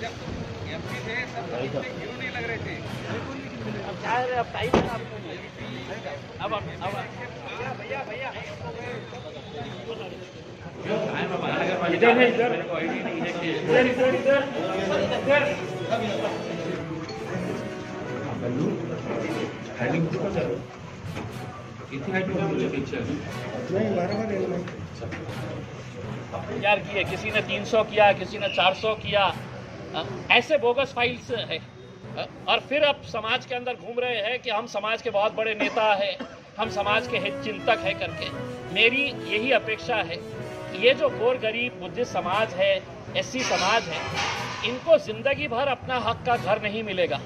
MP थे सब hero नहीं लग रहे थे। अब टाइम है अब भैया इधर है इधर मेरे को आईडी नहीं है कि इधर बल्लू हाइडिंग को चलो इतनी हाइट में मुझे पिक्चर नहीं बराबर यार किए किसी ने 300 किया किसी ने 400 किया ऐसे बोगस फाइल्स है और फिर अब समाज के अंदर घूम रहे हैं कि हम समाज के बहुत बड़े नेता हैं हम समाज के हित चिंतक है करके। मेरी यही अपेक्षा है कि ये जो गोर गरीब बुद्धिस्ट समाज है एससी समाज है इनको जिंदगी भर अपना हक का घर नहीं मिलेगा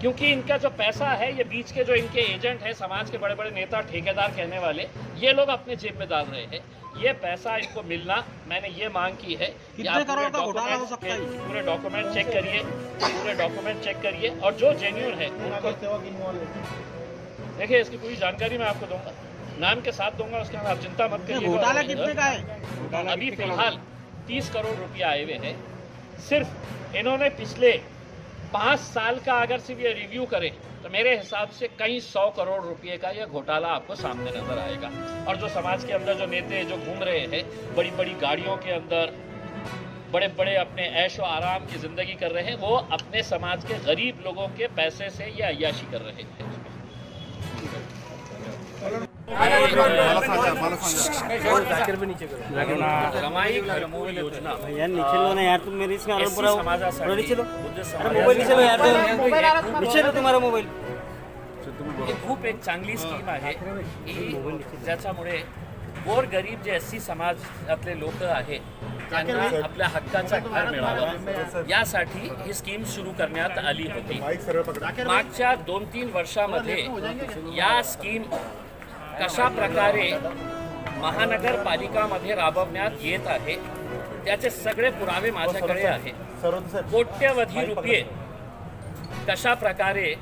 क्योंकि इनका जो पैसा है ये बीच के जो इनके एजेंट हैं समाज के बड़े बड़े नेता ठेकेदार कहने वाले ये लोग अपने जेब में डाल रहे हैं। ये पैसा इनको मिलना मैंने ये मांग की है कि आप पूरे डॉक्यूमेंट चेक करिए और जो जेन्युइन है देखिए इसकी पूरी जानकारी मैं आपको दूंगा नाम के साथ दूंगा उसके बाद आप चिंता मत करिए। घोटाला कितने का है? अभी फिलहाल 30 करोड़ रुपया आए हुए हैं। सिर्फ इन्होंने पिछले 5 साल का अगर सिर्फ ये रिव्यू करें तो मेरे हिसाब से कई 100 करोड़ रुपए का यह घोटाला आपको सामने नजर आएगा। और जो समाज के अंदर जो नेता जो घूम रहे हैं बड़ी बड़ी गाड़ियों के अंदर बड़े बड़े अपने ऐशो आराम की जिंदगी कर रहे हैं वो अपने समाज के गरीब लोगों के पैसे से ये अय्याशी कर रहे हैं। कमाई घरमोल योजना यार नीचे लो ना यार तुम मेरी इसमें आराम पूरा नीचे लो मोबाईल नीचे लो यार नीचे लो तुम्हारा मोबाईल। ही खूप एक चांगली स्कीम आहे की ज्याच्यामुळे गोर गरीब जे एससी समाजातले लोक आहेत त्यांना आपल्या हक्काचा घर मिळावा यासाठी ही स्कीम सुरू करण्यात आली होती। मागच्या 2-3 वर्षामध्ये या स्कीम कशा प्रकारे महानगरपालिकामध्ये राबवण्यात येत आहे त्याचे सगळे पुरावे माझ्याकडे आहेत। कोट्यवधी रुपये कशा प्रकारे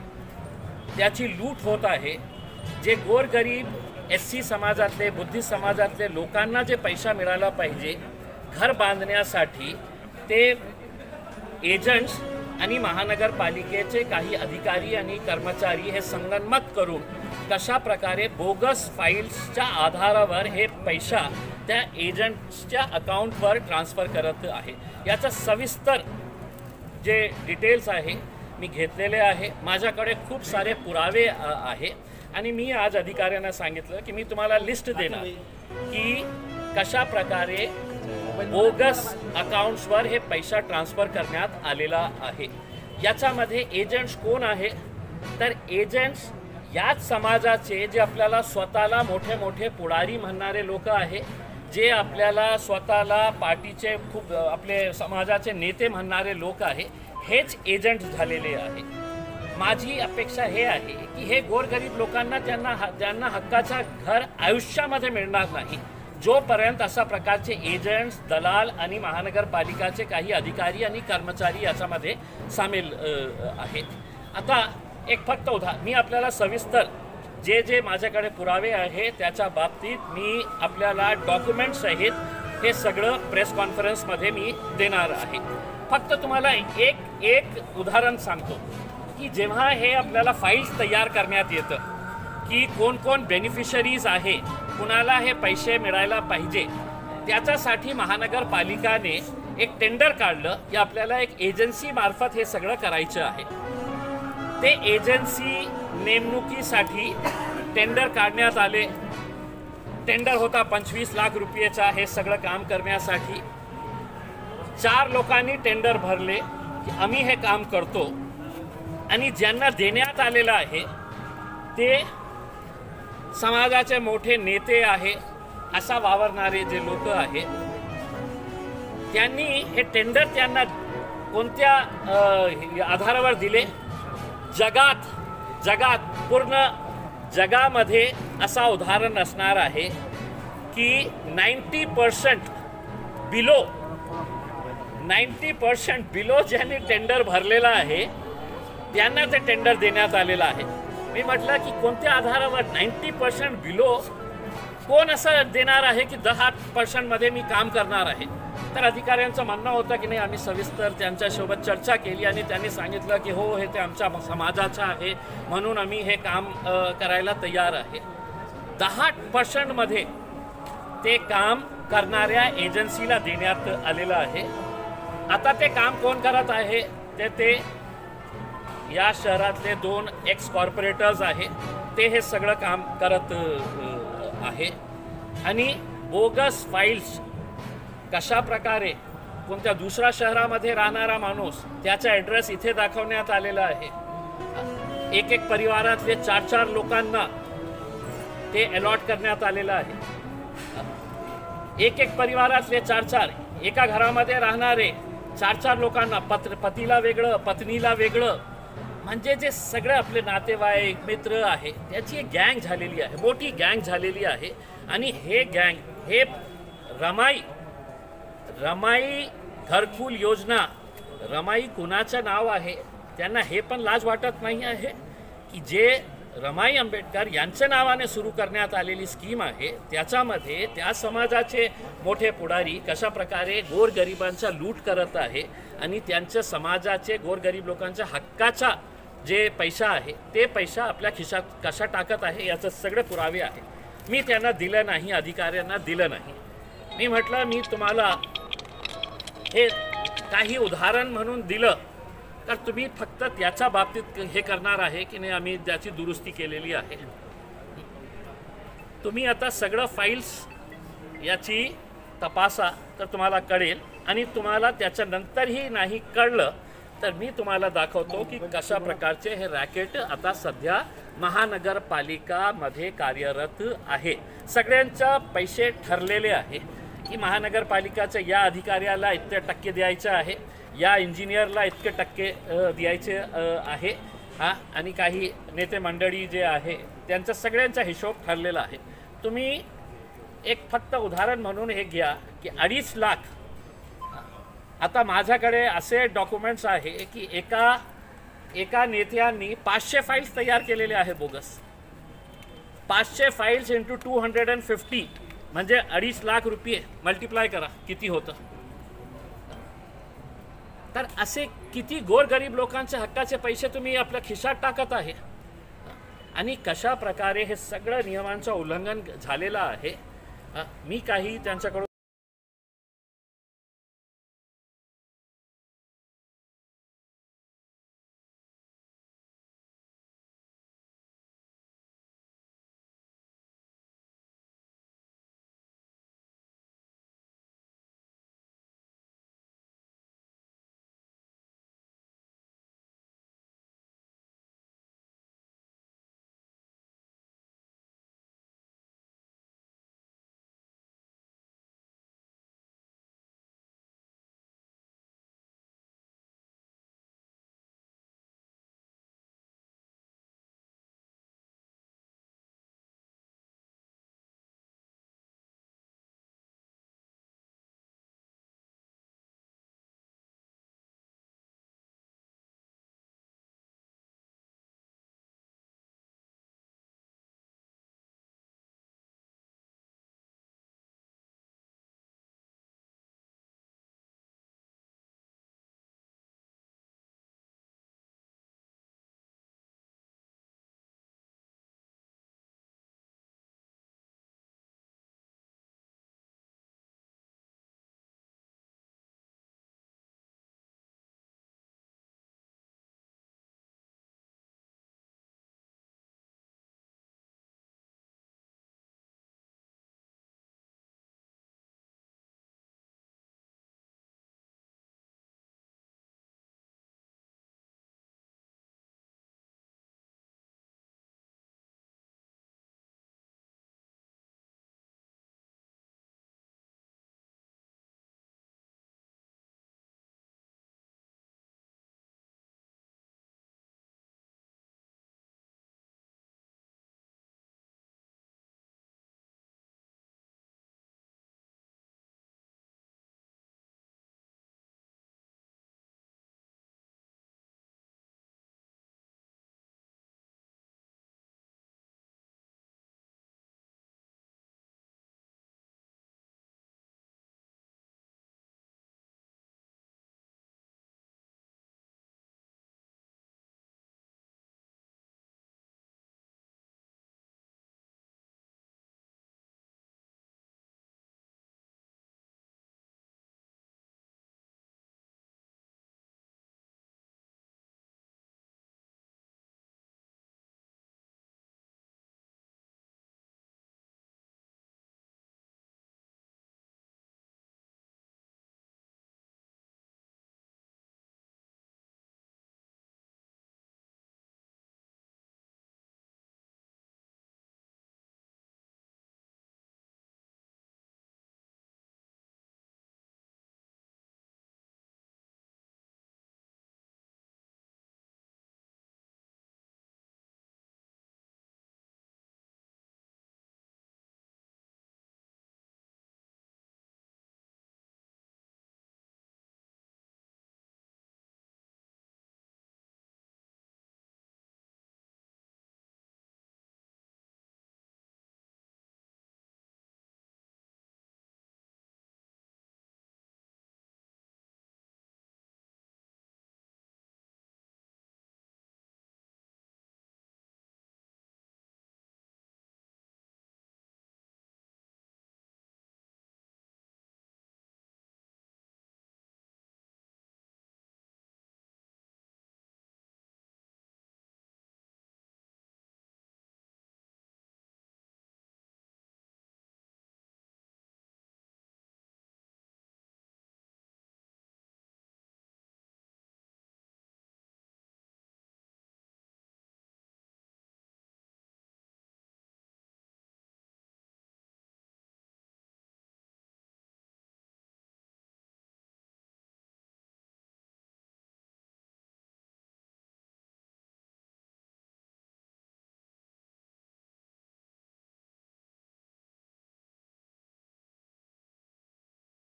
त्याची लूट होत आहे जे गोरगरीब एससी समाजातले बुद्धिस्ट समाजातले लोकांना जे पैसा मिळाला पाहिजे घर बांधण्यासाठी ते एजंट्स आणि महानगरपालिकेचे काही अधिकारी आणि कर्मचारी हे संगनमत करून कशा प्रकारे बोगस फाईल्सच्या आधारावर हे पैसा त्या एजंट्सच्या अकाउंटवर ट्रान्सफर करत आहे। याचा सविस्तर जे डिटेल्स आहे मी घेतलेले आहे। माझ्याकडे खूप सारे पुरावे आहे आणि मी आज अधिकाऱ्यांना सांगितलं की मी तुम्हाला लिस्ट देणार की कशा प्रकारे बोगस अकाउंट्सवर हे पैसा ट्रान्सफर करण्यात आलेला आहे। याच्यामध्ये एजंट्स कोण आहे तर एजंट्स याच समाजाचे जे आपल्याला स्वतःला मोठे मोठे पुढारी म्हणणारे लोक आहे जे आपल्याला स्वतःला पार्टीचे खूप आपले समाजाचे नेते म्हणणारे लोक आहे हेच एजंट झालेले आहे। माझी अपेक्षा हे आहे की हे गोरगरीब लोकांना त्यांना हक्काचा घर आयुष्यामध्ये मिळणार नाही जोपर्यंत अशा प्रकारचे एजंट्स दलाल आणि महानगरपालिकाचे काही अधिकारी आणि कर्मचारी याच्यामध्ये सामील आहेत। आता एक फक्त मी आपल्याला सविस्तर जे जे माझ्याकडे पुरावे आहे त्याच्या बाबतीत मी आपल्याला डॉक्युमेंट सहित हे सगळं प्रेस कॉन्फरन्समध्ये मी देणार आहे। फक्त तुम्हाला एक उदाहरण सांगतो की जेव्हा हे आपल्याला फाईल्स तयार करण्यात येतं की कोण कोण बेनिफिशरीज आहे कुणाला हे पैसे मिळायला पाहिजे त्याच्यासाठी महानगरपालिकाने एक टेंडर काढलं की आपल्याला एक एजन्सी मार्फत हे सगळं करायचं आहे। ते एजन्सी नेमणुकीसाठी टेंडर काढण्यात आले। टेंडर होता 25 लाख रुपयाचा हे सगळं काम करण्यासाठी। 4 लोकांनी टेंडर भरले की आम्ही हे काम करतो आणि ज्यांना देण्यात आलेलं आहे ते समाजाचे मोठे नेते आहे असा वावरणारे जे लोक आहे त्यांनी हे टेंडर त्यांना कोणत्या आधारावर दिले जगात पूर्ण जगामध्ये असा उदाहरण असणार आहे की 90% बिलो ज्यांनी टेंडर भरलेला आहे त्यांना ते टेंडर देण्यात आलेलं आहे। मी म्हटलं की कोणत्या आधारावर 90% बिलो कोण असं देणार आहे की 10% मध्ये मी काम करणार आहे। तर अधिकाऱ्यांचं म्हणणं होतं की नाही, आम्ही सविस्तर त्यांच्यासोबत चर्चा केली आणि त्यांनी सांगितलं की हो, हे ते आमच्या समाजाचं आहे म्हणून आम्ही हे काम करायला तयार आहे. 10% ते काम करणाऱ्या एजन्सीला देण्यात आलेलं आहे. आता ते काम कोण करत आहे? ते या शहरातले 2 एक्स कॉर्पोरेटर्स आहे, ते हे सगळं काम करत आहे. आणि बोगस फाईल्स कशा प्रकारे कोणत्या दुसऱ्या शहरामध्ये राहणारा माणूस त्याचा ॲड्रेस इथे दाखवण्यात आलेला आहे. एक परिवारातले 4 लोकांना ते अलॉट करण्यात आलेलं आहे. एक परिवारातले 4 एका घरामध्ये राहणारे 4 लोकांना पतीला वेगळं, पत्नीला वेगळं, म्हणजे जे सगळे आपले नातेवाईक मित्र आहे त्याची एक गँग झालेली आहे, मोठी गँग झालेली आहे. आणि हे गँग, हे रमाई घरकुल योजना, रमाई कुणाचं नाव आहे त्यांना हे पण लाज वाटत नाही आहे की जे रमाई आंबेडकर यांच्या नावाने सुरू करण्यात आलेली स्कीम आहे त्याच्यामध्ये त्या समाजाचे मोठे पुढारी कशा प्रकारे गोरगरिबांचा लूट करत आहे आणि त्यांच्या समाजाचे गोरगरीब लोकांच्या हक्काचा जे पैसा आहे ते पैसा आपल्या खिशात कशा टाकत आहे याचे सगळे पुरावे आहे. मी त्यांना दिलं नाही, अधिकाऱ्यांना दिलं नाही. मी म्हटलं मी तुम्हाला हे काही उदाहरण म्हणून दिलं तर तुम्ही फक्त त्याच्या बाबतीत हे करणार आहे की नाही, आम्ही त्याची दुरुस्ती केलेली आहे. तुम्ही आता सगळं फाईल्स याची तपासा तर तुम्हाला कळेल. आणि तुम्हाला त्याच्यानंतरही नाही कळलं तर मी तुम्हाला दाखवतो की कशा प्रकारचे हे रॅकेट आता सध्या महानगरपालिकामध्ये कार्यरत आहे. सगळ्यांचा पैसे ठरलेले आहे की महानगरपालिकाच्या या अधिकाऱ्याला इतके टक्के द्यायचे आहे, या इंजिनियरला इतके टक्के द्यायचे आहे. आणि काही नेते मंडळी जे आहे त्यांचा सगळ्यांचा हिशोब ठरलेला आहे. तुम्ही एक फक्त उदाहरण म्हणून हे घ्या की 2.5 लाख. आता माझ्याकडे असे डॉक्युमेंट्स आहे की एका नेत्यांनी 500 फाईल्स तयार केलेले आहे बोगस. 500 फाईल्स इंटू 250 म्हणजे 2.5 लाख रुपये मल्टिप्लाय करा किती होतं. तर असे किती गोरगरीब लोकांच्या हक्काचे पैसे तुम्ही आपल्या खिशात टाकत आहे आणि कशा प्रकारे हे सगळं नियमांचं उल्लंघन झालेलं आहे. मी काही त्यांच्याकडून